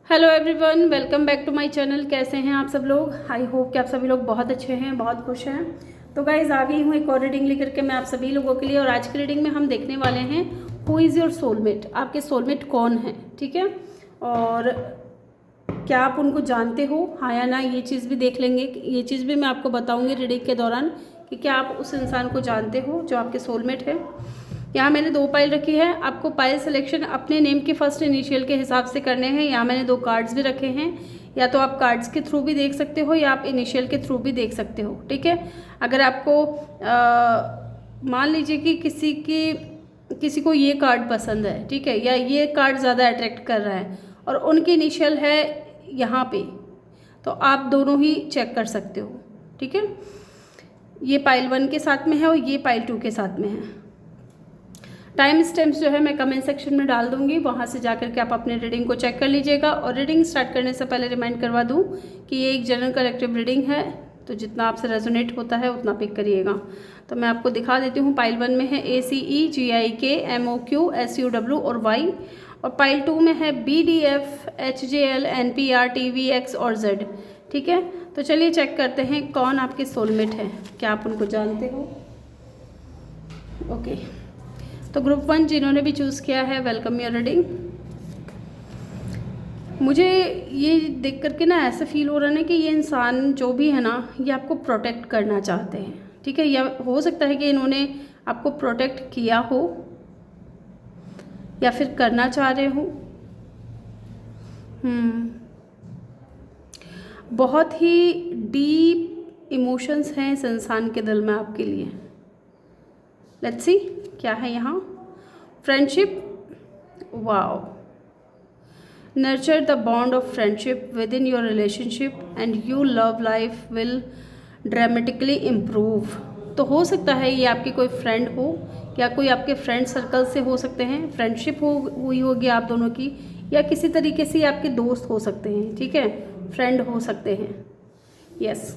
Hello everyone, welcome back to my channel. कैसे हैं आप सब लोग? आई होप कि आप सभी लोग बहुत अच्छे हैं, बहुत खुश हैं। तो गाइज आ गई हूँ एक और रीडिंग लेकर के मैं आप सभी लोगों के लिए। और आज की रीडिंग में हम देखने वाले हैं हु इज़ योर सोलमेट। आपके सोलमेट कौन है, ठीक है? और क्या आप उनको जानते हो, हाँ या ना, ये चीज़ भी देख लेंगे। ये चीज़ भी मैं आपको बताऊँगी रीडिंग के दौरान कि क्या आप उस इंसान को जानते हो जो आपके सोलमेट है। यहाँ मैंने 2 पाइल रखी है। आपको पाइल सिलेक्शन अपने नेम के फर्स्ट इनिशियल के हिसाब से करने हैं। यहाँ मैंने 2 कार्ड्स भी रखे हैं। या तो आप कार्ड्स के थ्रू भी देख सकते हो या आप इनिशियल के थ्रू भी देख सकते हो, ठीक है? अगर आपको मान लीजिए कि किसी को ये कार्ड पसंद है, ठीक है, या ये कार्ड ज़्यादा अट्रैक्ट कर रहा है और उनकी इनिशियल है यहाँ पे, तो आप दोनों ही चेक कर सकते हो, ठीक है? ये पाइल 1 के साथ में है और ये पाइल 2 के साथ में है। टाइम स्टैम्प्स जो है मैं कमेंट सेक्शन में डाल दूंगी, वहाँ से जाकर के आप अपने रीडिंग को चेक कर लीजिएगा। और रीडिंग स्टार्ट करने से पहले रिमाइंड करवा दूँ कि ये एक जनरल कलेक्टिव रीडिंग है, तो जितना आपसे रेजोनेट होता है उतना पिक करिएगा। तो मैं आपको दिखा देती हूँ। पाइल 1 में है ACE GIK MOQ SUW और Y, और पाइल 2 में है BDF HJL NPR TVX और Z, ठीक है? तो चलिए चेक करते हैं कौन आपके सोलमेट है, क्या आप उनको जानते हो? ओके, तो ग्रुप 1 जिन्होंने भी चूज़ किया है, वेलकम योर रीडिंग। मुझे ये देख करके ना ऐसा फील हो रहा है ना कि ये इंसान जो भी है ना, ये आपको प्रोटेक्ट करना चाहते हैं, ठीक है? या हो सकता है कि इन्होंने आपको प्रोटेक्ट किया हो या फिर करना चाह रहे हो। बहुत ही डीप इमोशंस हैं इस इंसान के दिल में आपके लिए। लेट्स सी क्या है यहाँ। Friendship, wow. Nurture the bond of friendship with in your relationship and you love life will dramatically improve. तो हो सकता है ये आपकी कोई फ्रेंड हो या कोई आपके फ्रेंड सर्कल से हो सकते हैं, फ्रेंडशिप हुई होगी आप दोनों की, या किसी तरीके से आपके दोस्त हो सकते हैं, ठीक है? फ्रेंड हो सकते हैं, यस।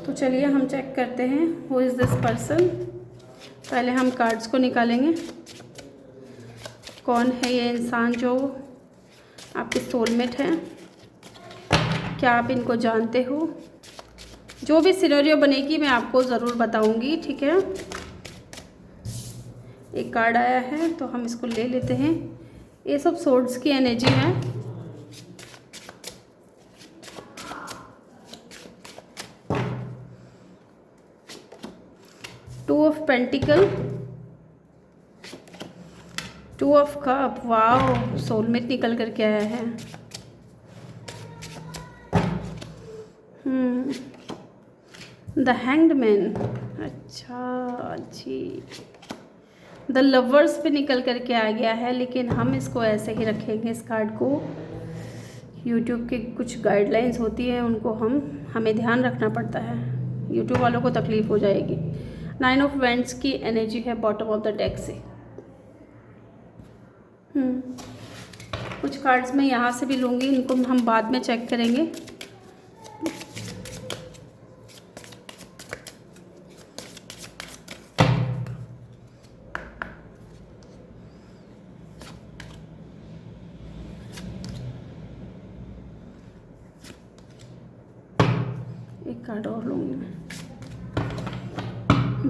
तो चलिए हम चेक करते हैं हु इज़ दिस पर्सन। पहले हम कार्ड्स को निकालेंगे। कौन है ये इंसान जो आपके सोलमेट है? क्या आप इनको जानते हो? जो भी सिनेरियो बनेगी मैं आपको ज़रूर बताऊंगी, ठीक है? एक कार्ड आया है तो हम इसको ले लेते हैं। ये सब सोर्ड्स की एनर्जी है। Two of pentacle, two of cup, wow, soulmate निकल करके आया है। द हैंग्ड मैन, अच्छा जी। द लवर्स पे निकल करके आ गया है, लेकिन हम इसको ऐसे ही रखेंगे इस कार्ड को। यूट्यूब की कुछ गाइडलाइंस होती हैं, उनको हमें ध्यान रखना पड़ता है, यूट्यूब वालों को तकलीफ़ हो जाएगी। 9 ऑफ वेंट्स की एनर्जी है बॉटम ऑफ द डेक से। कुछ कार्ड्स मैं यहाँ से भी लूँगी, इनको हम बाद में चेक करेंगे। एक कार्ड और लूँगी मैं।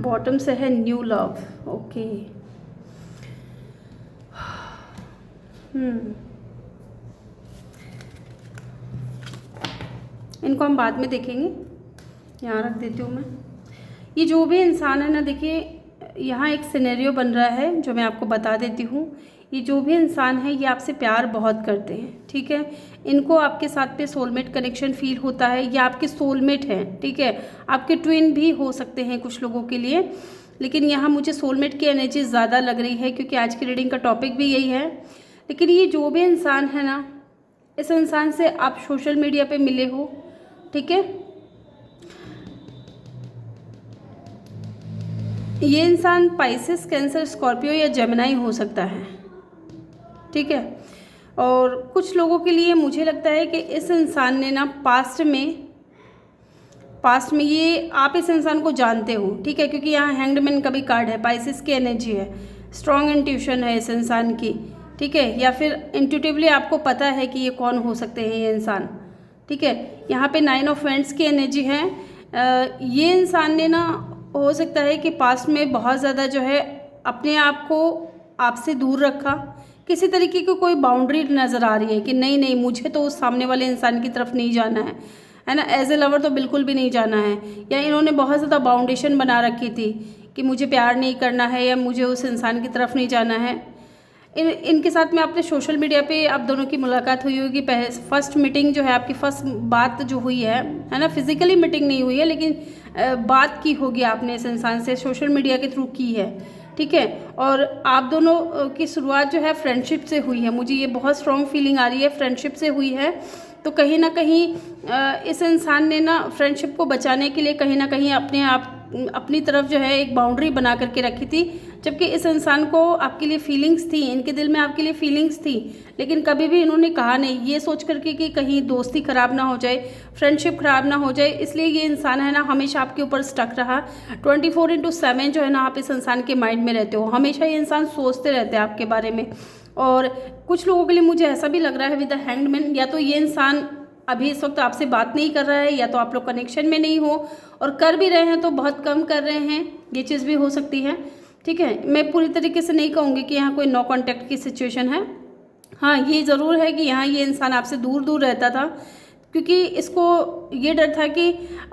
बॉटम से है न्यू लव, ओके। इनको हम बाद में देखेंगे, यहाँ रख देती हूँ मैं। ये जो भी इंसान है ना, देखिए यहाँ एक सिनेरियो बन रहा है जो मैं आपको बता देती हूँ। ये जो भी इंसान है ये आपसे प्यार बहुत करते हैं, ठीक है? इनको आपके साथ पे सोलमेट कनेक्शन फील होता है, ये आपके सोलमेट हैं, ठीक है? आपके ट्विन भी हो सकते हैं कुछ लोगों के लिए, लेकिन यहाँ मुझे सोलमेट की एनर्जी ज़्यादा लग रही है क्योंकि आज की रीडिंग का टॉपिक भी यही है। लेकिन ये जो भी इंसान है ना, इस इंसान से आप सोशल मीडिया पे मिले हो, ठीक है? ये इंसान पाइसेस, कैंसर, स्कॉर्पियो या जेमिनी हो सकता है, ठीक है? और कुछ लोगों के लिए मुझे लगता है कि इस इंसान ने ना पास्ट में ये आप इस इंसान को जानते हो, ठीक है? क्योंकि यहाँ हैंग्ड मैन का भी कार्ड है, पाइसेस की एनर्जी है, स्ट्रॉन्ग इंट्यूशन है इस इंसान की, ठीक है, या फिर इंट्यूटिवली आपको पता है कि ये कौन हो सकते हैं ये इंसान, ठीक है। यहाँ पे 9 ऑफ वैंड्स की एनर्जी है। ये इंसान ने ना हो सकता है कि पास्ट में बहुत ज़्यादा जो है अपने आप को आपसे दूर रखा, किसी तरीके की कोई बाउंड्री नज़र आ रही है कि नहीं नहीं मुझे तो उस सामने वाले इंसान की तरफ नहीं जाना है ना, एज ए लवर तो बिल्कुल भी नहीं जाना है, या इन्होंने बहुत ज़्यादा बाउंडेशन बना रखी थी कि मुझे प्यार नहीं करना है या मुझे उस इंसान की तरफ नहीं जाना है। इनके साथ में आपने सोशल मीडिया पे आप दोनों की मुलाकात हुई होगी, फर्स्ट मीटिंग जो है आपकी, फर्स्ट बात जो हुई है ना, फिजिकली मीटिंग नहीं हुई है लेकिन बात की होगी आपने इस इंसान से, सोशल मीडिया के थ्रू की है, ठीक है। और आप दोनों की शुरुआत जो है फ्रेंडशिप से हुई है, मुझे ये बहुत स्ट्रॉन्ग फीलिंग आ रही है, फ्रेंडशिप से हुई है। तो कहीं ना कहीं इस इंसान ने ना फ्रेंडशिप को बचाने के लिए कहीं ना कहीं अपनी तरफ जो है एक बाउंड्री बना करके रखी थी, जबकि इस इंसान को आपके लिए फीलिंग्स थी, इनके दिल में आपके लिए फीलिंग्स थी, लेकिन कभी भी इन्होंने कहा नहीं, ये सोच करके कि कहीं दोस्ती ख़राब ना हो जाए, फ्रेंडशिप ख़राब ना हो जाए, इसलिए ये इंसान है ना हमेशा आपके ऊपर स्टक रहा। 24/7 जो है ना आप इस इंसान के माइंड में रहते हो, हमेशा ये इंसान सोचते रहते हैं आपके बारे में। और कुछ लोगों के लिए मुझे ऐसा भी लग रहा है विद द हैंग्ड मैन, या तो ये इंसान अभी इस वक्त आपसे बात नहीं कर रहा है, या तो आप लोग कनेक्शन में नहीं हो, और कर भी रहे हैं तो बहुत कम कर रहे हैं, ये चीज़ भी हो सकती है, ठीक है। मैं पूरी तरीके से नहीं कहूँगी कि यहाँ कोई नो कांटेक्ट की सिचुएशन है। हाँ, ये ज़रूर है कि यहाँ ये इंसान आपसे दूर दूर रहता था, क्योंकि इसको ये डर था कि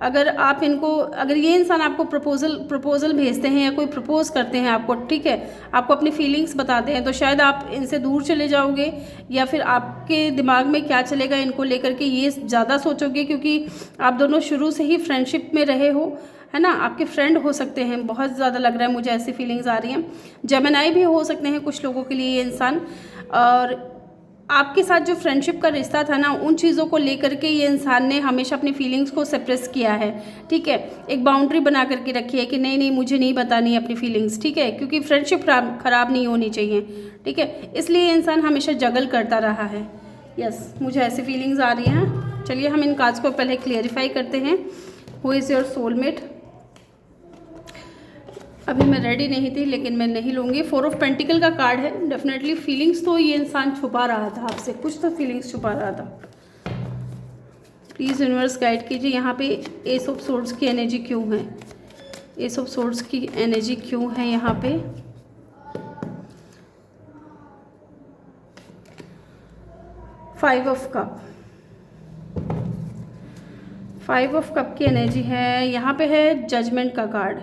अगर ये इंसान आपको प्रपोज़ल भेजते हैं या कोई प्रपोज़ करते हैं आपको, ठीक है, आपको अपनी फीलिंग्स बताते हैं, तो शायद आप इनसे दूर चले जाओगे, या फिर आपके दिमाग में क्या चलेगा इनको लेकर के ये ज़्यादा सोचोगे, क्योंकि आप दोनों शुरू से ही फ्रेंडशिप में रहे हो, है ना, आपके फ्रेंड हो सकते हैं, बहुत ज़्यादा लग रहा है मुझे, ऐसी फीलिंग्स आ रही हैं। जेमिनी भी हो सकते हैं कुछ लोगों के लिए ये इंसान, और आपके साथ जो फ्रेंडशिप का रिश्ता था ना, उन चीज़ों को लेकर के ये इंसान ने हमेशा अपनी फीलिंग्स को सप्रेस किया है, ठीक है, एक बाउंड्री बना करके रखी है कि नहीं नहीं मुझे नहीं बतानी अपनी फीलिंग्स, ठीक है, क्योंकि फ्रेंडशिप ख़राब नहीं होनी चाहिए, ठीक है, इसलिए ये इंसान हमेशा जगल करता रहा है। यस, मुझे ऐसी फीलिंग्स आ रही हैं। चलिए हम इन कार्ड्स को पहले क्लियरिफाई करते हैं। Who is your soulmate? अभी मैं रेडी नहीं थी लेकिन मैं नहीं लूँगी। 4 ऑफ पेंटिकल का कार्ड है। डेफिनेटली फीलिंग्स तो ये इंसान छुपा रहा था आपसे, कुछ तो फीलिंग्स छुपा रहा था। प्लीज़ यूनिवर्स गाइड कीजिए, यहाँ पे एस ऑफ सोर्ड्स की एनर्जी क्यों है? एस ऑफ सोर्ड्स की एनर्जी क्यों है यहाँ पे? फाइव ऑफ कप की एनर्जी है, यहाँ पे है जजमेंट का कार्ड।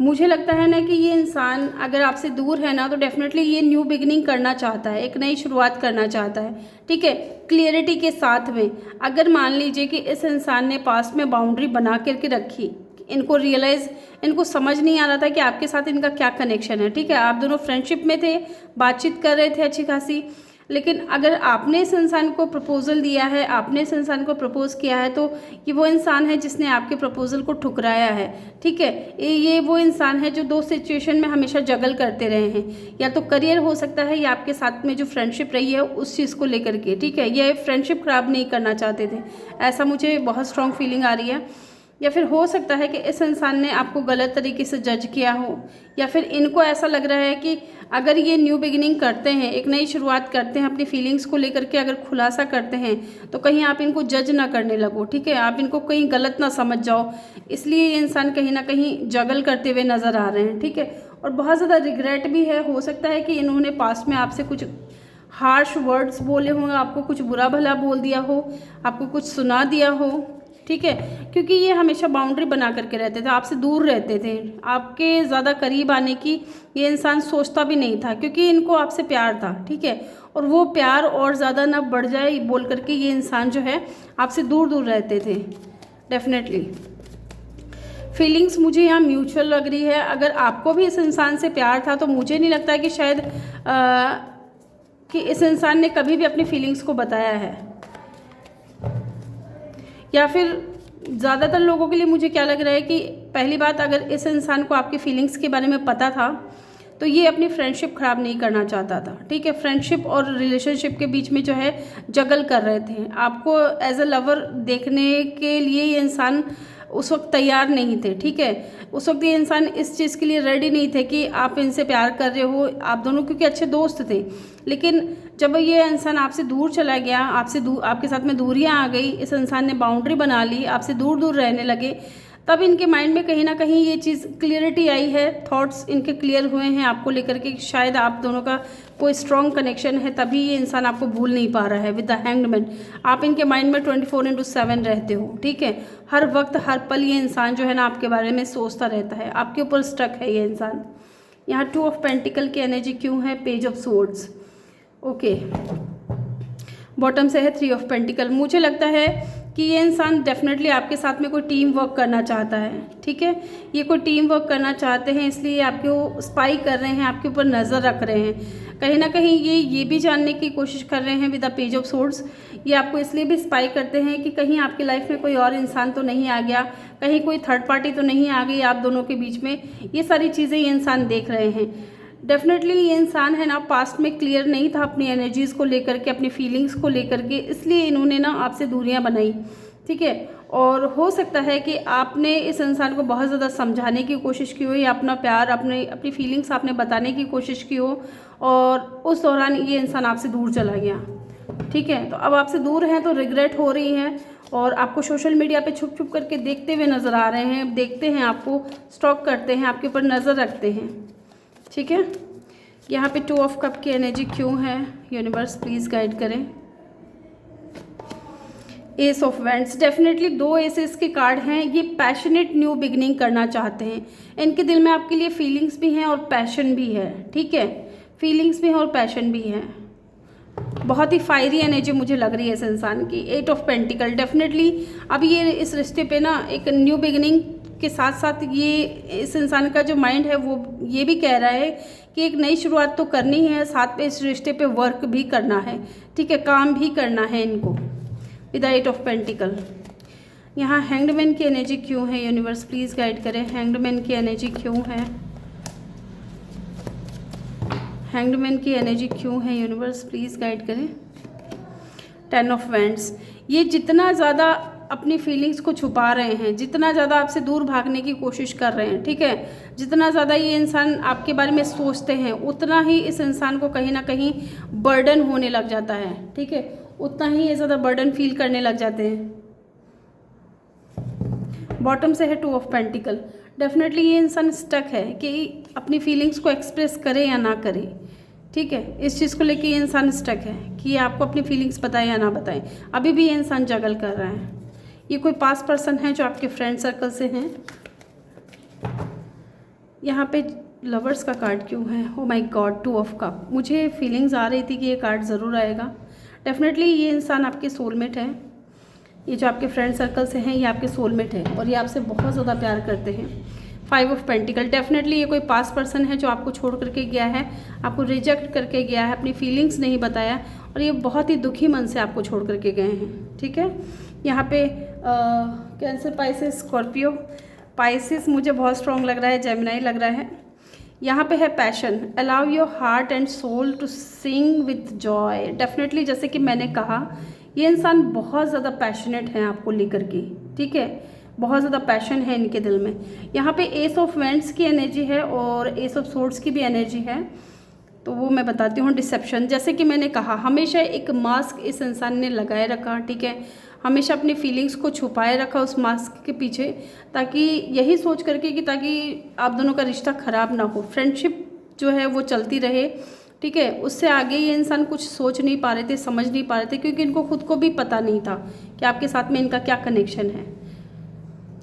मुझे लगता है ना कि ये इंसान अगर आपसे दूर है ना, तो डेफिनेटली ये न्यू बिगिनिंग करना चाहता है, एक नई शुरुआत करना चाहता है, ठीक है, क्लियरिटी के साथ में। अगर मान लीजिए कि इस इंसान ने पास्ट में बाउंड्री बना करके रखी, इनको समझ नहीं आ रहा था कि आपके साथ इनका क्या कनेक्शन है, ठीक है, आप दोनों फ्रेंडशिप में थे, बातचीत कर रहे थे अच्छी खासी, लेकिन अगर आपने इस इंसान को प्रपोज़ल दिया है, आपने इस इंसान को प्रपोज़ किया है, तो ये वो इंसान है जिसने आपके प्रपोज़ल को ठुकराया है, ठीक है। ये वो इंसान है जो 2 सिचुएशन में हमेशा जगल करते रहे हैं, या तो करियर हो सकता है या आपके साथ में जो फ्रेंडशिप रही है उस चीज़ को लेकर के, ठीक है, ये फ्रेंडशिप ख़राब नहीं करना चाहते थे, ऐसा मुझे बहुत स्ट्रॉन्ग फीलिंग आ रही है। या फिर हो सकता है कि इस इंसान ने आपको गलत तरीके से जज किया हो, या फिर इनको ऐसा लग रहा है कि अगर ये न्यू बिगिनिंग करते हैं, एक नई शुरुआत करते हैं, अपनी फीलिंग्स को लेकर के अगर खुलासा करते हैं, तो कहीं आप इनको जज ना करने लगो, ठीक है, आप इनको कहीं गलत ना समझ जाओ, इसलिए ये इंसान कहीं ना कहीं जगल करते हुए नज़र आ रहे हैं, ठीक है। और बहुत ज़्यादा रिग्रेट भी है, हो सकता है कि इन्होंने पास्ट में आपसे कुछ हार्श वर्ड्स बोले होंगे, आपको कुछ बुरा भला बोल दिया हो, आपको कुछ सुना दिया हो, ठीक है, क्योंकि ये हमेशा बाउंड्री बना करके रहते थे, आपसे दूर रहते थे, आपके ज़्यादा करीब आने की ये इंसान सोचता भी नहीं था, क्योंकि इनको आपसे प्यार था, ठीक है, और वो प्यार और ज़्यादा ना बढ़ जाए बोल करके ये इंसान जो है आपसे दूर दूर रहते थे। डेफिनेटली फीलिंग्स मुझे यहाँ म्यूचुअल लग रही है। अगर आपको भी इस इंसान से प्यार था तो मुझे नहीं लगता कि शायद कि इस इंसान ने कभी भी अपनी फीलिंग्स को बताया है, या फिर ज़्यादातर लोगों के लिए मुझे क्या लग रहा है कि पहली बात, अगर इस इंसान को आपकी फीलिंग्स के बारे में पता था तो ये अपनी फ्रेंडशिप ख़राब नहीं करना चाहता था, ठीक है, फ्रेंडशिप और रिलेशनशिप के बीच में जो है जगल कर रहे थे, आपको एज अ लवर देखने के लिए ये इंसान उस वक्त तैयार नहीं थे, ठीक है, उस वक्त ये इंसान इस चीज़ के लिए रेडी नहीं थे कि आप इनसे प्यार कर रहे हो, आप दोनों क्योंकि अच्छे दोस्त थे, लेकिन जब ये इंसान आपसे दूर चला गया, आपके साथ में दूरियां आ गई, इस इंसान ने बाउंड्री बना ली, आपसे दूर दूर रहने लगे, तब इनके माइंड में कहीं ना कहीं ये चीज़ क्लियरिटी आई है, थॉट्स इनके क्लियर हुए हैं आपको लेकर के, शायद आप दोनों का कोई स्ट्रॉन्ग कनेक्शन है, तभी ये इंसान आपको भूल नहीं पा रहा है। विद द हैंग्ड मैन आप इनके माइंड में 24/7 रहते हो, ठीक है। हर वक्त हर पल ये इंसान जो है ना आपके बारे में सोचता रहता है, आपके ऊपर स्टक है ये इंसान। यहाँ 2 ऑफ पेंटिकल की एनर्जी क्यों है? Page of swords, okay. Bottom से है 3 ऑफ पेंटिकल। मुझे लगता है कि ये इंसान डेफिनेटली आपके साथ में कोई टीम वर्क करना चाहता है, ठीक है। ये कोई टीम वर्क करना चाहते हैं, इसलिए आपको स्पाई कर रहे हैं, आपके ऊपर नज़र रख रहे हैं। कहीं ना कहीं ये भी जानने की कोशिश कर रहे हैं with the page of swords. ये आपको इसलिए भी स्पाई करते हैं कि कहीं आपकी लाइफ में कोई और इंसान तो नहीं आ गया, कहीं कोई थर्ड पार्टी तो नहीं आ गई आप दोनों के बीच में। ये सारी चीज़ें ये इंसान देख रहे हैं। डेफिनेटली ये इंसान है ना पास्ट में क्लियर नहीं था अपनी एनर्जीज़ को लेकर के, अपनी फीलिंग्स को लेकर के, इसलिए इन्होंने ना आपसे दूरियां बनाई, ठीक है। और हो सकता है कि आपने इस इंसान को बहुत ज़्यादा समझाने की कोशिश की हो, या अपना प्यार अपनी फीलिंग्स आपने बताने की कोशिश की हो, और उस दौरान ये इंसान आपसे दूर चला गया, ठीक है। तो अब आपसे दूर हैं तो रिग्रेट हो रही हैं, और आपको सोशल मीडिया पे छुप छुप करके देखते हुए नज़र आ रहे हैं, देखते हैं आपको, स्टॉक करते हैं, आपके ऊपर नज़र रखते हैं, ठीक है। यहाँ पे 2 ऑफ कप की एनर्जी क्यों है? यूनिवर्स प्लीज़ गाइड करें। Ace of wands, definitely 2 aces के कार्ड हैं। ये पैशनेट न्यू बिगनिंग करना चाहते हैं, इनके दिल में आपके लिए फीलिंग्स भी हैं और पैशन भी है, ठीक है। फीलिंग्स भी हैं और पैशन भी है। बहुत ही फायरी एनर्जी मुझे लग रही है इस इंसान की। 8 ऑफ पेंटिकल, डेफिनेटली अब ये इस रिश्ते पे ना एक न्यू बिगनिंग के साथ साथ ये इस इंसान का जो माइंड है वो ये भी कह रहा है कि एक नई शुरुआत तो करनी है, साथ में इस रिश्ते पे वर्क भी करना है, ठीक है, काम भी करना है इनको। With 8 of pentacle. यहाँ हैंग्डमैन की एनर्जी क्यों है? यूनिवर्स प्लीज़ गाइड करें। हैंग्डमैन की एनर्जी क्यों है? हैंग्डमैन की एनर्जी क्यों है? यूनिवर्स प्लीज़ गाइड करें। 10 ऑफ वैंड्स, ये जितना ज़्यादा अपनी फीलिंग्स को छुपा रहे हैं, जितना ज़्यादा आपसे दूर भागने की कोशिश कर रहे हैं, ठीक है, जितना ज़्यादा ये इंसान आपके बारे में सोचते हैं, उतना ही इस इंसान को कहीं ना कहीं बर्डन होने लग जाता है, ठीक है, उतना ही ये ज़्यादा बर्डन फील करने लग जाते हैं। बॉटम से है 2 ऑफ पेंटिकल। डेफिनेटली ये इंसान स्टक है कि अपनी फीलिंग्स को एक्सप्रेस करे या ना करे, ठीक है। इस चीज़ को लेके ये इंसान स्टक है कि ये आपको अपनी फीलिंग्स बताए या ना बताए। अभी भी ये इंसान जगल कर रहा है। ये कोई पास पर्सन है जो आपके फ्रेंड सर्कल से हैं। यहाँ पे लवर्स का कार्ड क्यों है? Oh my God, 2 of cup. मुझे फीलिंग्स आ रही थी कि ये कार्ड ज़रूर आएगा। डेफिनेटली ये इंसान आपके सोलमेट है। ये जो आपके फ्रेंड सर्कल से हैं ये आपके सोलमेट है और ये आपसे बहुत ज़्यादा प्यार करते हैं। 5 ऑफ पेंटिकल, डेफिनेटली ये कोई पास पर्सन है जो आपको छोड़ करके गया है, आपको रिजेक्ट करके गया है, अपनी फीलिंग्स नहीं बताया और ये बहुत ही दुखी मन से आपको छोड़ करके गए हैं, ठीक है। यहाँ पे कैंसर, पाइसेस, स्कॉर्पियो, पाइसेस मुझे बहुत स्ट्रॉन्ग लग रहा है, जेमिनाई लग रहा है। यहाँ पे है passion, allow your heart and soul to sing with joy. Definitely जैसे कि मैंने कहा ये इंसान बहुत ज़्यादा पैशनेट है आपको लेकर के, ठीक है, बहुत ज़्यादा पैशन है इनके दिल में। यहाँ पे एस ऑफ वैंड्स की एनर्जी है और एस ऑफ सोर्ड्स की भी एनर्जी है, तो वो मैं बताती हूँ। डिसेप्शन, जैसे कि मैंने कहा हमेशा एक मास्क इस इंसान ने लगाए रखा, ठीक है, हमेशा अपनी फीलिंग्स को छुपाए रखा उस मास्क के पीछे, ताकि यही सोच करके कि ताकि आप दोनों का रिश्ता ख़राब ना हो, फ्रेंडशिप जो है वो चलती रहे, ठीक है। उससे आगे ये इंसान कुछ सोच नहीं पा रहे थे, समझ नहीं पा रहे थे, क्योंकि इनको खुद को भी पता नहीं था कि आपके साथ में इनका क्या कनेक्शन है।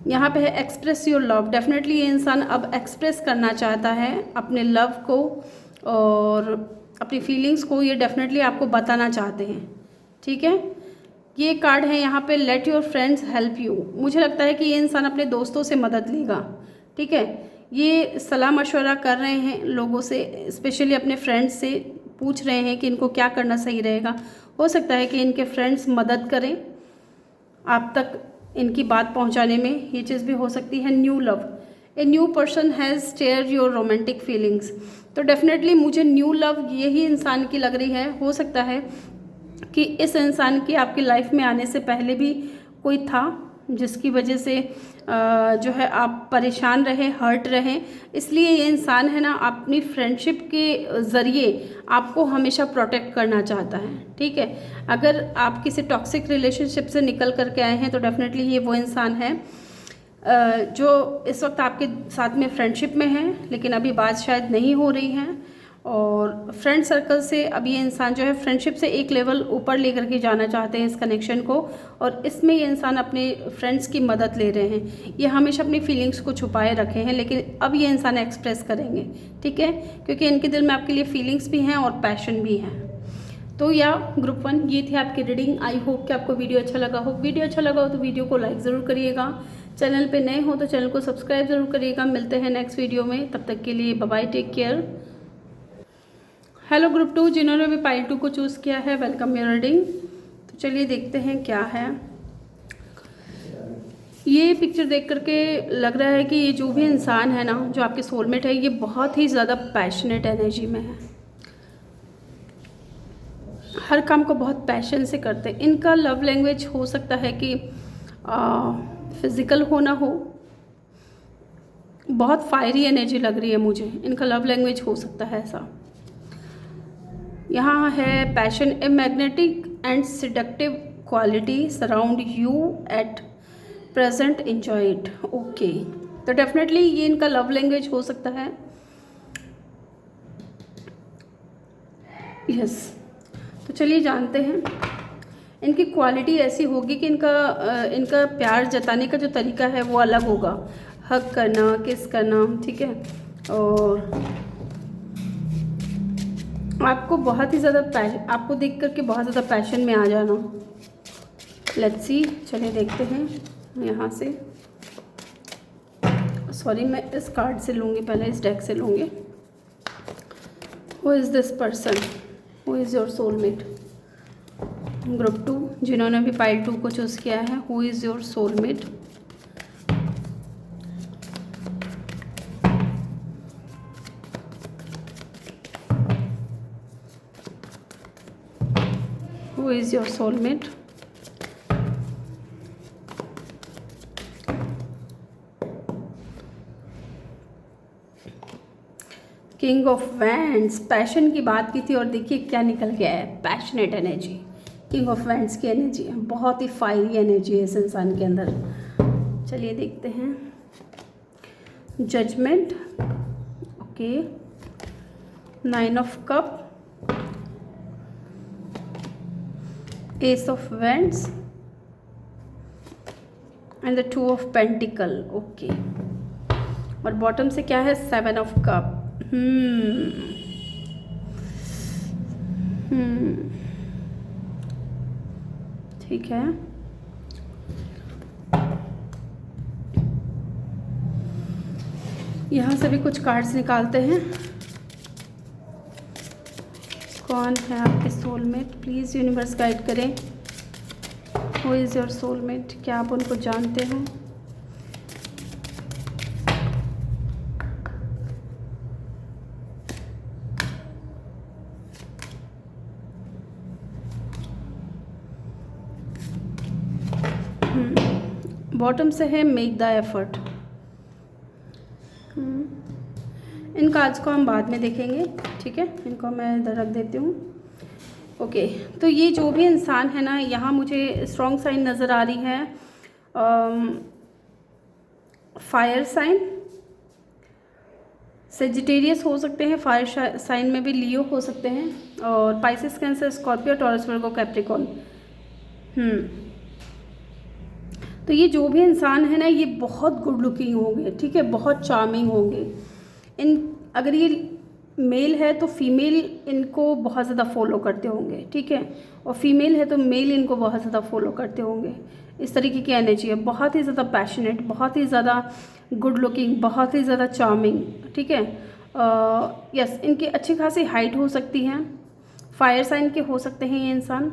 यहाँ पे है एक्सप्रेस योर लव। डेफिनेटली ये इंसान अब एक्सप्रेस करना चाहता है अपने लव को और अपनी फीलिंग्स को, ये डेफिनेटली आपको बताना चाहते हैं, ठीक है। ये कार्ड है यहाँ पे let your friends help you. मुझे लगता है कि ये इंसान अपने दोस्तों से मदद लेगा, ठीक है। ये सलाह मशवरा कर रहे हैं लोगों से, स्पेशली अपने फ्रेंड्स से पूछ रहे हैं कि इनको क्या करना सही रहेगा। हो सकता है कि इनके फ्रेंड्स मदद करें आप तक इनकी बात पहुंचाने में, ये चीज़ भी हो सकती है। New love, a new person has stir your romantic feelings. तो डेफिनेटली मुझे न्यू लव यही इंसान की लग रही है। हो सकता है कि इस इंसान की आपकी लाइफ में आने से पहले भी कोई था, जिसकी वजह से जो है आप परेशान रहें, हर्ट रहें। इसलिए ये इंसान है ना अपनी फ्रेंडशिप के ज़रिए आपको हमेशा प्रोटेक्ट करना चाहता है, ठीक है। अगर आप किसी टॉक्सिक रिलेशनशिप से निकल कर के आए हैं तो डेफिनेटली ये वो इंसान है जो इस वक्त आपके साथ में फ्रेंडशिप में है, लेकिन अभी बात शायद नहीं हो रही है। और फ्रेंड सर्कल से अब ये इंसान जो है फ्रेंडशिप से एक लेवल ऊपर लेकर के जाना चाहते हैं इस कनेक्शन को, और इसमें ये इंसान अपने फ्रेंड्स की मदद ले रहे हैं। ये हमेशा अपनी फीलिंग्स को छुपाए रखे हैं, लेकिन अब ये इंसान एक्सप्रेस करेंगे, ठीक है, क्योंकि इनके दिल में आपके लिए फीलिंग्स भी हैं और पैशन भी हैं। तो या ग्रुप 1 ये थी आपकी रीडिंग। आई होप कि आपको वीडियो अच्छा लगा हो। वीडियो अच्छा लगा हो तो वीडियो को लाइक ज़रूर करिएगा। चैनल पे नए हो तो चैनल को सब्सक्राइब ज़रूर करिएगा। मिलते हैं नेक्स्ट वीडियो में, तब तक के लिए bye bye, take care. Hello group 2, जिन्होंने भी पाइल 2 को चूज़ किया है, वेलकम योर रीडिंग। तो चलिए देखते हैं क्या है। ये पिक्चर देख करके लग रहा है कि ये जो भी इंसान है ना, जो आपके सोलमेट है, ये बहुत ही ज़्यादा पैशनेट एनर्जी में है। हर काम को बहुत पैशन से करते हैं। इनका लव लैंग्वेज हो सकता है कि फिज़िकल होना हो। बहुत फायरी एनर्जी लग रही है मुझे, इनका लव लैंग्वेज हो सकता है ऐसा। यहाँ है passion, a magnetic and seductive quality surround you at present, enjoy it. Okay, तो डेफिनेटली ये इनका लव लैंग्वेज हो सकता है। यस, तो चलिए जानते हैं। इनकी क्वालिटी ऐसी होगी कि इनका प्यार जताने का जो तरीका है वो अलग होगा। हग करना, किस करना, ठीक है, और आपको बहुत ही ज़्यादा आपको देख करके बहुत ज़्यादा पैशन में आ जाना। लेट्स सी, चलिए देखते हैं यहाँ से। सॉरी, मैं इस कार्ड से लूँगी, पहले इस डेक से लूँगी। Who is this person, who is your soulmate? Group 2, जिन्होंने भी पाइल 2 को चूज़ किया है, who is your soulmate? Who is your soulmate? King of wands, passion की बात की थी और देखिए क्या निकल गया है, passionate energy. King of wands की एनर्जी है, बहुत ही फायरी एनर्जी है इस इंसान के अंदर। चलिए देखते हैं। Judgement, okay, 9 of cup, ace of wands and the 2 of pentacle. Okay, और बॉटम से क्या है, 7 ऑफ कप। ठीक है, यहाँ से भी कुछ कार्ड्स निकालते हैं। कौन है आपके सोलमेट? प्लीज़ यूनिवर्स गाइड करें। Who is your soulmate? क्या आप उनको जानते हो? बॉटम से है make the effort. In cards को हम बाद में देखेंगे, ठीक है, इनको मैं इधर रख देती हूँ। ओके, तो ये जो भी इंसान है ना, यहाँ मुझे स्ट्रॉन्ग साइन नज़र आ रही है। फायर साइन, सेजिटेरियस हो सकते हैं, फायर साइन में भी लियो हो सकते हैं, और पाइसेस, कैंसर, स्कॉर्पियो, टॉरस, वर्गो, कैप्रिकॉर्न। तो ये जो भी इंसान है ना, ये बहुत गुड लुकिंग होंगे, ठीक है, बहुत चार्मिंग होंगे। अगर ये मेल है तो फीमेल इनको बहुत ज़्यादा फॉलो करते होंगे, ठीक है, और फीमेल है तो मेल इनको बहुत ज़्यादा फॉलो करते होंगे। इस तरीके की एनर्जी है, बहुत ही ज़्यादा पैशनेट, बहुत ही ज़्यादा गुड लुकिंग, बहुत ही ज़्यादा चार्मिंग, ठीक है। यस, इनकी अच्छी खासी हाइट हो सकती है, फायर साइन के हो सकते हैं ये इंसान।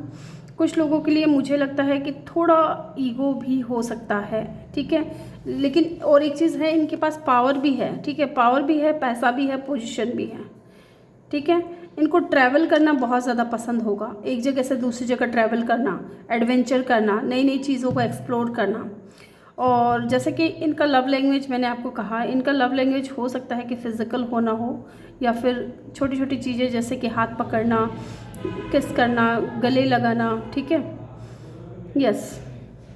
कुछ लोगों के लिए मुझे लगता है कि थोड़ा ईगो भी हो सकता है, ठीक है, लेकिन और एक चीज़ है, इनके पास पावर भी है, ठीक है, पावर भी है, पैसा भी है, पोजीशन भी है, ठीक है। इनको ट्रैवल करना बहुत ज़्यादा पसंद होगा, एक जगह से दूसरी जगह ट्रैवल करना, एडवेंचर करना, नई नई चीज़ों को एक्सप्लोर करना, और जैसे कि इनका लव लैंग्वेज मैंने आपको कहा, इनका लव लैंग्वेज हो सकता है कि फ़िज़िकल होना हो या फिर छोटी छोटी चीज़ें जैसे कि हाथ पकड़ना, किस करना, गले लगाना, ठीक है। यस,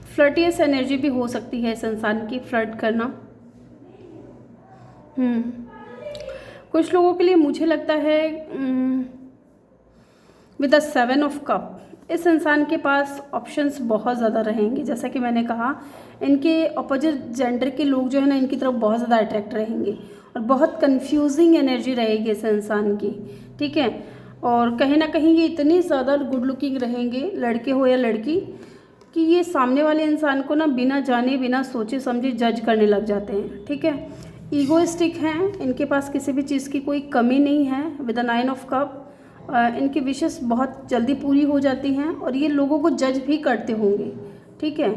फ्लर्टियस एनर्जी भी हो सकती है इस इंसान की, फ्लर्ट करना। कुछ लोगों के लिए मुझे लगता है विद द 7 ऑफ कप इस इंसान के पास ऑप्शंस बहुत ज़्यादा रहेंगे। जैसा कि मैंने कहा, इनके अपोजिट जेंडर के लोग जो है ना, इनकी तरफ बहुत ज़्यादा अट्रैक्ट रहेंगे और बहुत कंफ्यूजिंग एनर्जी रहेगी इस इंसान की, ठीक है। और कहीं ना कहीं ये इतने ज़्यादा गुड लुकिंग रहेंगे, लड़के हो या लड़की, कि ये सामने वाले इंसान को ना बिना जाने बिना सोचे समझे जज करने लग जाते हैं, ठीक है। ईगोइस्टिक हैं, इनके पास किसी भी चीज़ की कोई कमी नहीं है। विद द 9 ऑफ कप इनकी विशेस बहुत जल्दी पूरी हो जाती हैं और ये लोगों को जज भी करते होंगे, ठीक है।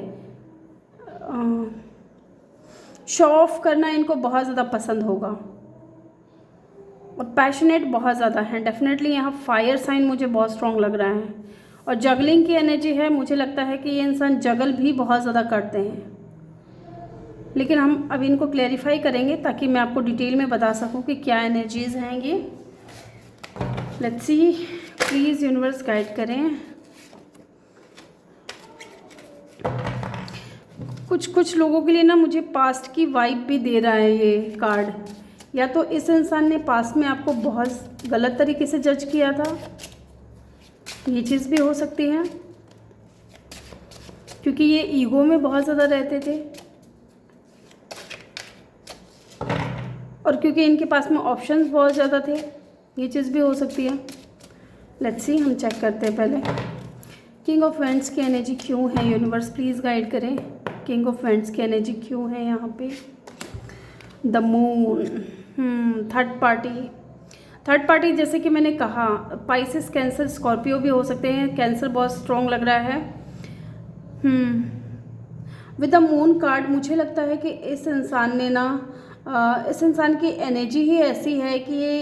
शो ऑफ करना इनको बहुत ज़्यादा पसंद होगा और पैशनेट बहुत ज़्यादा हैं। डेफिनेटली यहाँ फायर साइन मुझे बहुत स्ट्रॉन्ग लग रहा है और जगलिंग की एनर्जी है। मुझे लगता है कि ये इंसान जगल भी बहुत ज़्यादा करते हैं, लेकिन हम अब इनको क्लैरिफाई करेंगे ताकि मैं आपको डिटेल में बता सकूं कि क्या एनर्जीज़ हैं ये। Let's see, please universe guide करें। कुछ लोगों के लिए ना मुझे पास्ट की वाइब भी दे रहा है ये कार्ड। या तो इस इंसान ने पास्ट में आपको बहुत गलत तरीके से जज किया था, ये चीज़ भी हो सकती है, क्योंकि ये ईगो में बहुत ज़्यादा रहते थे और क्योंकि इनके पास में ऑप्शंस बहुत ज़्यादा थे, ये चीज़ भी हो सकती है। लेट्स सी, हम चेक करते हैं पहले किंग ऑफ वेंट्स की एनर्जी क्यों है। यूनिवर्स प्लीज़ गाइड करें, किंग ऑफ वेंट्स की एनर्जी क्यों है यहाँ पे। द मून, थर्ड पार्टी जैसे कि मैंने कहा, पाइसेस, कैंसर, स्कॉर्पियो भी हो सकते हैं। कैंसर बहुत स्ट्रॉन्ग लग रहा है। विद द मून कार्ड मुझे लगता है कि इस इंसान ने ना इस इंसान की एनर्जी ही ऐसी है कि ये,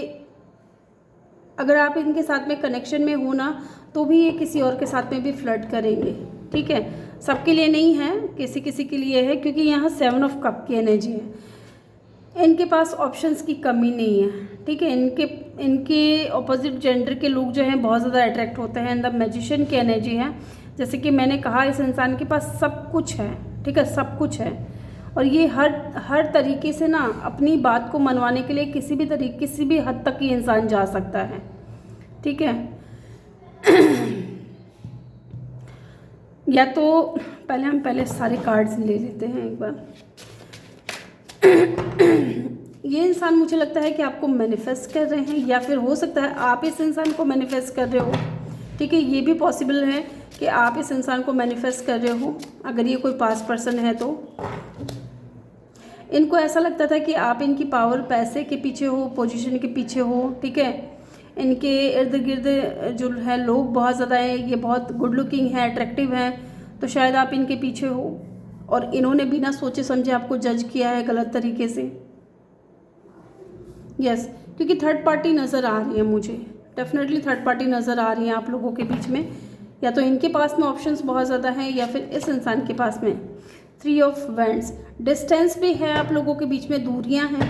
अगर आप इनके साथ में कनेक्शन में हो ना, तो भी ये किसी और के साथ में भी फ्लर्ट करेंगे, ठीक है। सबके लिए नहीं है, किसी किसी के लिए है, क्योंकि यहाँ 7 ऑफ कप की एनर्जी है। इनके पास ऑप्शंस की कमी नहीं है, ठीक है। इनके ऑपोजिट जेंडर के लोग जो हैं बहुत ज़्यादा अट्रैक्ट होते हैं। द मैजिशियन की एनर्जी है। जैसे कि मैंने कहा, इस इंसान के पास सब कुछ है, ठीक है, सब कुछ है और ये हर तरीके से ना अपनी बात को मनवाने के लिए किसी भी हद तक ये इंसान जा सकता है, ठीक है। या तो पहले सारे कार्ड्स ले लेते हैं एक बार। ये इंसान मुझे लगता है कि आपको मैनिफेस्ट कर रहे हैं, या फिर हो सकता है आप इस इंसान को मैनिफेस्ट कर रहे हो, ठीक है। ये भी पॉसिबल है कि आप इस इंसान को मैनिफेस्ट कर रहे हो, अगर ये कोई पास्ट पर्सन है तो। इनको ऐसा लगता था कि आप इनकी पावर पैसे के पीछे हो, पोजीशन के पीछे हो, ठीक है। इनके इर्द गिर्द जो है लोग बहुत ज़्यादा हैं, ये बहुत गुड लुकिंग है, अट्रैक्टिव हैं, तो शायद आप इनके पीछे हो और इन्होंने बिना सोचे समझे आपको जज किया है गलत तरीके से। यस, क्योंकि थर्ड पार्टी नज़र आ रही है मुझे, डेफिनेटली थर्ड पार्टी नज़र आ रही है आप लोगों के बीच में। या तो इनके पास में ऑप्शंस बहुत ज़्यादा हैं या फिर इस इंसान के पास में। 3 ऑफ वेंट्स, डिस्टेंस भी है आप लोगों के बीच में, दूरियां हैं।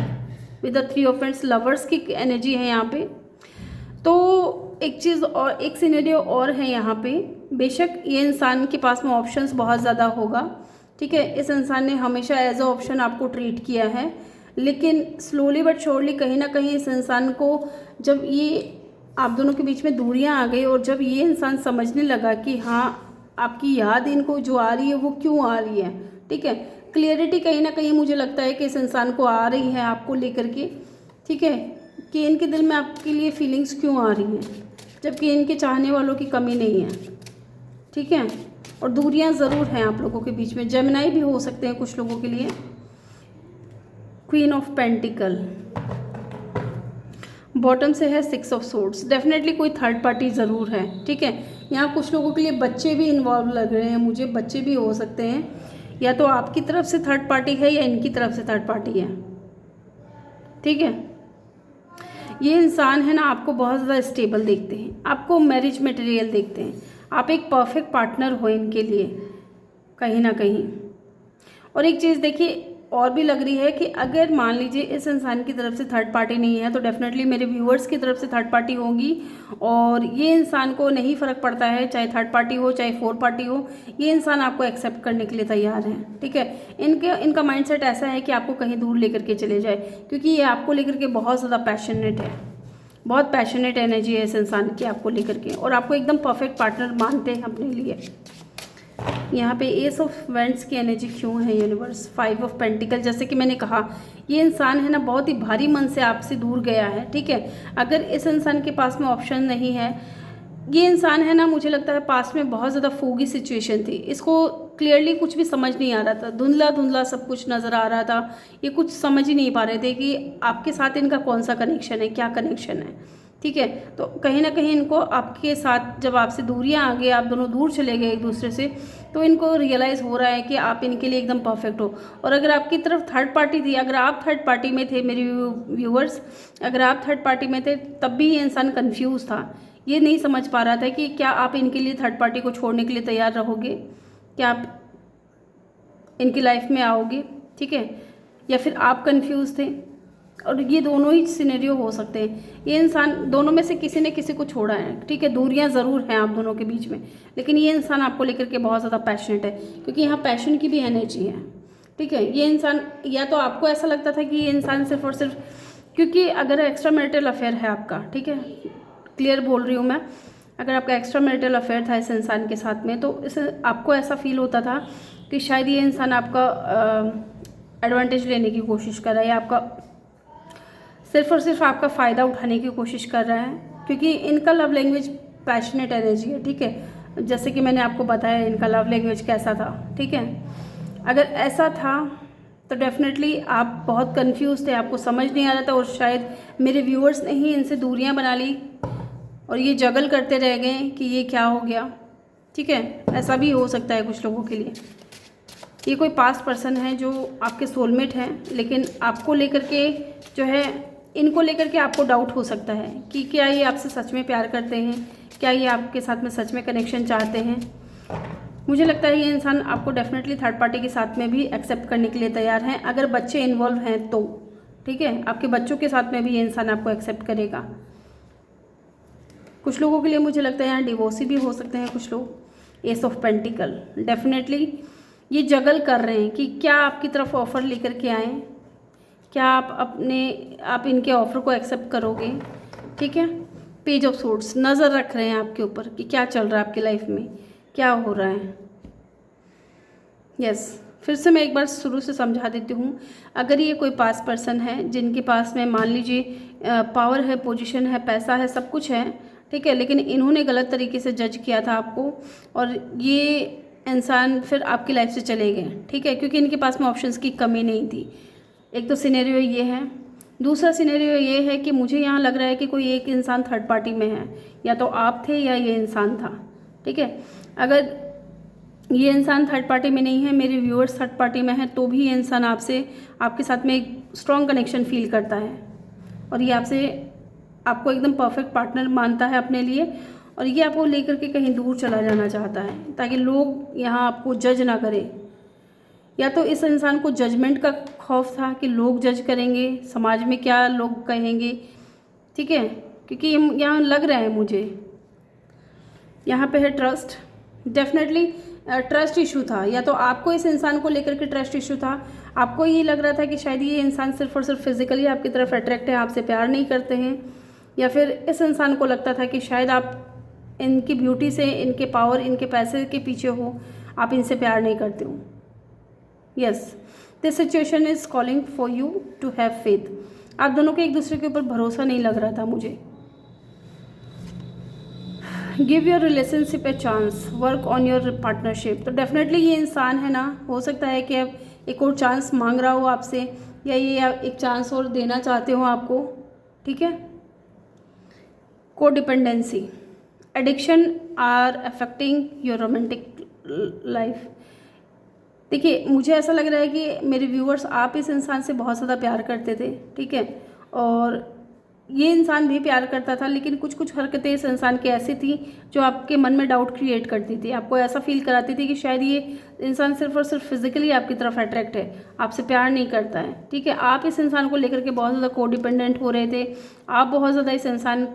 With the 3 of vents, lovers की एनर्जी है यहाँ पे। तो एक चीज़ और, एक सिनेरियो और है यहाँ पे। बेशक ये इंसान के पास में ऑप्शंस बहुत ज़्यादा होगा, ठीक है। इस इंसान ने हमेशा एज अ ऑप्शन आपको ट्रीट किया है, लेकिन स्लोली बट श्योरली कहीं ना कहीं इस इंसान को, जब ये आप दोनों के बीच में दूरियां आ गई और जब ये इंसान समझने लगा कि हाँ आपकी याद इनको जो आ रही है वो क्यों आ रही है, ठीक है, क्लियरिटी कहीं ना कहीं मुझे लगता है कि इस इंसान को आ रही है आपको लेकर के, ठीक है, कि इनके दिल में आपके लिए फीलिंग्स क्यों आ रही हैं, जबकि इनके चाहने वालों की कमी नहीं है, ठीक है। और दूरियां ज़रूर हैं आप लोगों के बीच में। जेमिनाई भी हो सकते हैं कुछ लोगों के लिए। क्वीन ऑफ पेंटिकल, बॉटम से है 6 ऑफ सोर्ड्स, डेफिनेटली कोई थर्ड पार्टी ज़रूर है, ठीक है। यहाँ कुछ लोगों के लिए बच्चे भी इन्वॉल्व लग रहे हैं मुझे, बच्चे भी हो सकते हैं। या तो आपकी तरफ से थर्ड पार्टी है या इनकी तरफ से थर्ड पार्टी है, ठीक है। ये इंसान है ना आपको बहुत ज़्यादा स्टेबल देखते हैं, आपको मैरिज मटेरियल देखते हैं, आप एक परफेक्ट पार्टनर हो इनके लिए कहीं ना कहीं। और एक चीज़ देखिए और भी लग रही है कि अगर मान लीजिए इस इंसान की तरफ से थर्ड पार्टी नहीं है तो डेफिनेटली मेरे व्यूअर्स की तरफ से थर्ड पार्टी होगी, और ये इंसान को नहीं फ़र्क पड़ता है चाहे थर्ड पार्टी हो चाहे फोर्थ पार्टी हो, ये इंसान आपको एक्सेप्ट करने के लिए तैयार है। ठीक है, इनका माइंडसेट ऐसा है कि आपको कहीं दूर लेकर के चले जाए, क्योंकि ये आपको लेकर के बहुत ज़्यादा पैशनेट है, बहुत पैशनेट एनर्जी है इस इंसान की आपको लेकर के, और आपको एकदम परफेक्ट पार्टनर मानते हैं अपने लिए। यहाँ पे एस ऑफ वेंट्स की एनर्जी क्यों है यूनिवर्स? 5 ऑफ पेंटिकल, जैसे कि मैंने कहा ये इंसान है ना बहुत ही भारी मन से आपसे दूर गया है। ठीक है, अगर इस इंसान के पास में ऑप्शन नहीं है, ये इंसान है ना मुझे लगता है पास में बहुत ज़्यादा फोगी सिचुएशन थी, इसको क्लियरली कुछ भी समझ नहीं आ रहा था, धुंधला धुंधला सब कुछ नज़र आ रहा था, ये कुछ समझ ही नहीं पा रहे थे कि आपके साथ इनका कौन सा कनेक्शन है, क्या कनेक्शन है। ठीक है, तो कहीं ना कहीं इनको आपके साथ जब आपसे दूरियां आ गई, आप दोनों दूर चले गए एक दूसरे से, तो इनको रियलाइज़ हो रहा है कि आप इनके लिए एकदम परफेक्ट हो। और अगर आपकी तरफ थर्ड पार्टी थी, अगर आप थर्ड पार्टी में थे मेरे व्यूअर्स, अगर आप थर्ड पार्टी में थे तब भी ये इंसान कन्फ्यूज़ था, ये नहीं समझ पा रहा था कि क्या आप इनके लिए थर्ड पार्टी को छोड़ने के लिए तैयार रहोगे, क्या आप इनकी लाइफ में आओगे। ठीक है, या फिर आप कन्फ्यूज़ थे, और ये दोनों ही सिनेरियो हो सकते हैं। ये इंसान दोनों में से किसी ने किसी को छोड़ा है। ठीक है, दूरियां ज़रूर हैं आप दोनों के बीच में, लेकिन ये इंसान आपको लेकर के बहुत ज़्यादा पैशनेट है, क्योंकि यहाँ पैशन की भी एनर्जी है। ठीक है, ये इंसान, या तो आपको ऐसा लगता था कि ये इंसान सिर्फ और सिर्फ, क्योंकि अगर एक्स्ट्रा मैरिटल अफेयर है आपका, ठीक है, क्लियर बोल रही हूँ मैं, अगर आपका एक्स्ट्रा मैरिटल अफेयर था इस इंसान के साथ में, तो इस आपको ऐसा फील होता था कि शायद ये इंसान आपका एडवांटेज लेने की कोशिश कर रहा है, या आपका सिर्फ और सिर्फ आपका फ़ायदा उठाने की कोशिश कर रहा है, क्योंकि इनका लव लैंग्वेज पैशनेट एनर्जी है। ठीक है, जैसे कि मैंने आपको बताया इनका लव लैंग्वेज कैसा था। ठीक है, अगर ऐसा था तो डेफिनेटली आप बहुत कंफ्यूज थे, आपको समझ नहीं आ रहा था, और शायद मेरे व्यूअर्स ने ही इनसे दूरियां बना ली और ये जगल करते रह गए कि ये क्या हो गया। ठीक है, ऐसा भी हो सकता है कुछ लोगों के लिए। ये कोई पास्ट पर्सन है जो आपके सोलमेट हैं, लेकिन आपको लेकर के जो है, इनको लेकर के आपको डाउट हो सकता है कि क्या ये आपसे सच में प्यार करते हैं, क्या ये आपके साथ में सच में कनेक्शन चाहते हैं। मुझे लगता है ये इंसान आपको डेफिनेटली थर्ड पार्टी के साथ में भी एक्सेप्ट करने के लिए तैयार हैं, अगर बच्चे इन्वॉल्व हैं तो। ठीक है, आपके बच्चों के साथ में भी ये इंसान आपको एक्सेप्ट करेगा। कुछ लोगों के लिए मुझे लगता है यहाँ डिवोर्सी भी हो सकते हैं कुछ लोग। एस ऑफ पेंटिकल, डेफिनेटली ये जगल कर रहे हैं कि क्या आपकी तरफ ऑफ़र लेकर के आएँ, क्या आप इनके ऑफ़र को एक्सेप्ट करोगे। ठीक है, पेज ऑफ सोर्ड्स, नज़र रख रहे हैं आपके ऊपर कि क्या चल रहा है आपकी लाइफ में, क्या हो रहा है। यस, फिर से मैं एक बार शुरू से समझा देती हूँ। अगर ये कोई पास पर्सन है जिनके पास में मान लीजिए पावर है, पोजीशन है, पैसा है, सब कुछ है, ठीक है, लेकिन इन्होंने गलत तरीके से जज किया था आपको, और ये इंसान फिर आपकी लाइफ से चले गए। ठीक है, क्योंकि इनके पास में ऑप्शंस की कमी नहीं थी। एक तो सिनेरियो ये है, दूसरा सिनेरियो ये है कि मुझे यहाँ लग रहा है कि कोई एक इंसान थर्ड पार्टी में है, या तो आप थे या ये इंसान था। ठीक है, अगर ये इंसान थर्ड पार्टी में नहीं है, मेरे व्यूअर्स थर्ड पार्टी में है, तो भी ये इंसान आपके साथ में एक स्ट्रॉन्ग कनेक्शन फील करता है, और ये आपको एकदम परफेक्ट पार्टनर मानता है अपने लिए, और ये आपको लेकर के कहीं दूर चला जाना चाहता है ताकि लोग यहाँ आपको जज ना करें। या तो इस इंसान को जजमेंट का खौफ था कि लोग जज करेंगे, समाज में क्या लोग कहेंगे। ठीक है, क्योंकि यहाँ लग रहा है मुझे, यहाँ पे है ट्रस्ट, डेफिनेटली ट्रस्ट इशू था, या तो आपको इस इंसान को लेकर के ट्रस्ट इशू था, आपको ये लग रहा था कि शायद ये इंसान सिर्फ और सिर्फ फिजिकली आपकी तरफ अट्रैक्ट है, आपसे प्यार नहीं करते हैं, या फिर इस इंसान को लगता था कि शायद आप इनकी ब्यूटी से, इनके पावर, इनके पैसे के पीछे हो, आप इनसे प्यार नहीं करते हो। Yes, this situation is calling for you to have faith. आप दोनों के एक दूसरे के ऊपर भरोसा नहीं लग रहा था मुझे। Give your relationship a chance, work on your partnership. तो डेफिनेटली ये इंसान है ना, हो सकता है कि अब एक और चांस मांग रहा हो आपसे, या ये एक चांस और देना चाहते हो आपको। ठीक है, codependency, addiction are affecting your romantic life. देखिए, मुझे ऐसा लग रहा है कि मेरे व्यूअर्स, आप इस इंसान से बहुत ज़्यादा प्यार करते थे। ठीक है, और ये इंसान भी प्यार करता था, लेकिन कुछ कुछ हरकतें इस इंसान की ऐसी थी जो आपके मन में डाउट क्रिएट करती थी, आपको ऐसा फील कराती थी कि शायद ये इंसान सिर्फ और सिर्फ फिजिकली आपकी तरफ अट्रैक्ट है, आपसे प्यार नहीं करता है। ठीक है, आप इस इंसान को लेकर के बहुत ज़्यादा कोडिपेंडेंट हो रहे थे, आप बहुत ज़्यादा इस इंसान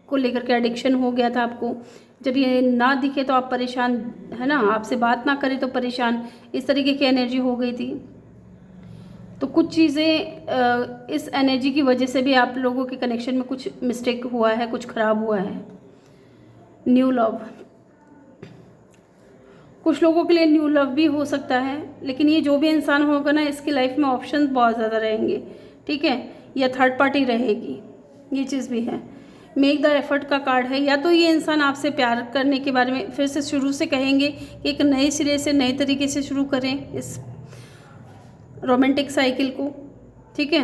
को लेकर के एडिक्शन हो गया था आपको। जब ये ना दिखे तो आप परेशान, है ना, आपसे बात ना करे तो परेशान, इस तरीके की एनर्जी हो गई थी। तो कुछ चीज़ें इस एनर्जी की वजह से भी आप लोगों के कनेक्शन में कुछ मिस्टेक हुआ है, कुछ ख़राब हुआ है। न्यू लव, कुछ लोगों के लिए न्यू लव भी हो सकता है, लेकिन ये जो भी इंसान होगा ना, इसकी लाइफ में ऑप्शंस बहुत ज़्यादा रहेंगे। ठीक है, या थर्ड पार्टी रहेगी, ये चीज़ भी है। मेक द एफर्ट का कार्ड है, या तो ये इंसान आपसे प्यार करने के बारे में फिर से शुरू से कहेंगे कि एक नए सिरे से नए तरीके से शुरू करें इस रोमांटिक साइकिल को। ठीक है,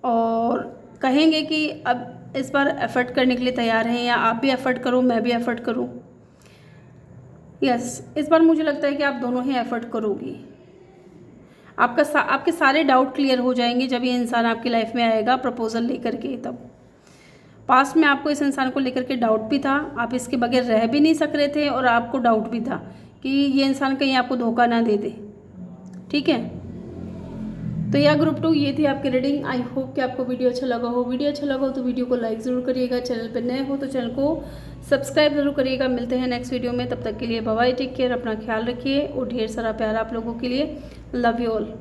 और कहेंगे कि अब इस बार एफर्ट करने के लिए तैयार हैं, या आप भी एफर्ट करो, मैं भी एफर्ट करूं। यस, इस बार मुझे लगता है कि आप दोनों ही एफर्ट करोगी। आपके सारे डाउट क्लियर हो जाएंगे जब ये इंसान आपकी लाइफ में आएगा प्रपोजल लेकर के। तब पास्ट में आपको इस इंसान को लेकर के डाउट भी था, आप इसके बगैर रह भी नहीं सक रहे थे, और आपको डाउट भी था कि ये इंसान कहीं आपको धोखा ना दे दे। ठीक है, तो यह ग्रुप 2 ये थी आपकी रीडिंग। आई होप कि आपको वीडियो अच्छा लगा हो। वीडियो अच्छा लगा हो तो वीडियो को लाइक ज़रूर करिएगा, चैनल पर नए हो तो चैनल को सब्सक्राइब जरूर करिएगा। मिलते हैं नेक्स्ट वीडियो में, तब तक के लिए बाय बाय, टेक केयर, अपना ख्याल रखिए, और ढेर सारा प्यार आप लोगों के लिए। Love you all.